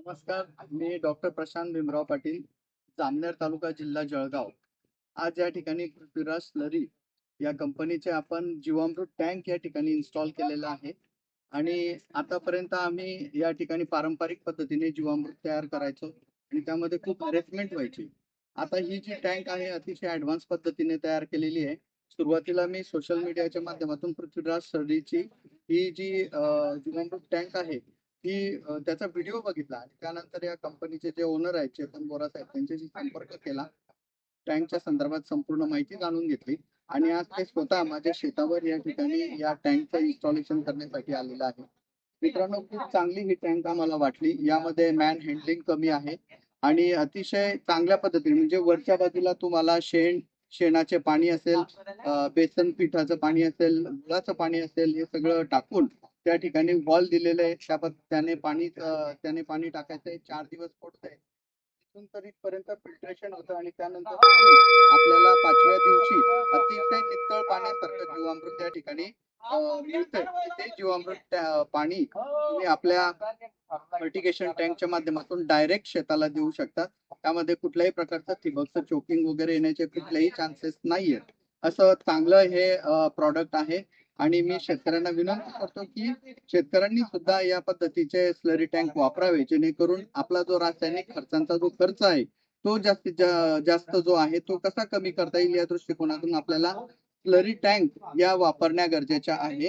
नमस्कार. मी डॉक्टर प्रशांत भीमराव पाटील, जामनेर तालुका, जिल्हा जळगाव. आज या ठिकाणी पृथ्वीराज स्लरी या कंपनीचे आपण जीवामृत टँक या ठिकाणी इन्स्टॉल केलेला आहे आणि आतापर्यंत आम्ही या ठिकाणी पारंपरिक पद्धतीने जीवामृत तयार करायचो आणि त्यामध्ये खूप हॅरेसमेंट व्हायची. आता ही जी टँक आहे अतिशय ॲडव्हान्स पद्धतीने तयार केलेली आहे. सुरुवातीला मी सोशल मीडियाच्या माध्यमातून पृथ्वीराज स्लरीची ही जी जीवामृत टँक आहे त्याचा व्हिडिओ बघितला आणि त्यानंतर या कंपनीचे जे ओनर आहेत चेतन बोरा साहेब त्यांच्याशी संपर्क केला. टँकच्या संदर्भात संपूर्ण माहिती जाणून घेतली आणि आज ते स्वतः माझ्या शेतावर या ठिकाणी या टँकचं इन्स्टॉलेशन करण्यासाठी आलेलं आहे. मित्रांनो, खूप चांगली ही टँक आम्हाला वाटली. यामध्ये मॅन हँडलिंग कमी आहे आणि अतिशय चांगल्या पद्धतीने म्हणजे वरच्या बाजूला तुम्हाला शेणाचे पाणी असेल, बेसन पिठाचं पाणी असेल, गुळाचं पाणी असेल, हे सगळं टाकून त्या ठिकाणी वॉल दिलेले आहे. त्याने पाणी टाकायचंय, 4 दिवस फोडतंय. तिथून तर इथपर्यंत फिल्ट्रेशन होतं आणि त्यानंतर आपल्याला 5व्या दिवशी अतिशय नितळ पाण्यासारखं जीवामृत त्या ठिकाणी मिळतंय. ते जीवामृत पाणी तुम्ही आपल्या फर्टिगेशन टँकच्या माध्यमातून डायरेक्ट शेताला देऊ शकता. त्यामध्ये कुठल्याही प्रकारचं ठिबकचं चोकिंग वगैरे येण्याचे कुठलेही चान्सेस नाहीये. असं चांगलं हे प्रॉडक्ट आहे आणि मी शेतकऱ्यांना विनंती करतो की शेतकऱ्यांनी सुद्धा या पद्धतीचे स्लरी टँक वापरावे, जेणेकरून आपला जो रासायनिक खर्चांचा जो खर्च आहे तो जास्तीत जास्त जो आहे तो कसा कमी करता येईल या दृष्टिकोनातून आपल्याला स्लरी टँक या वापरण्या गरजेच्या आहे.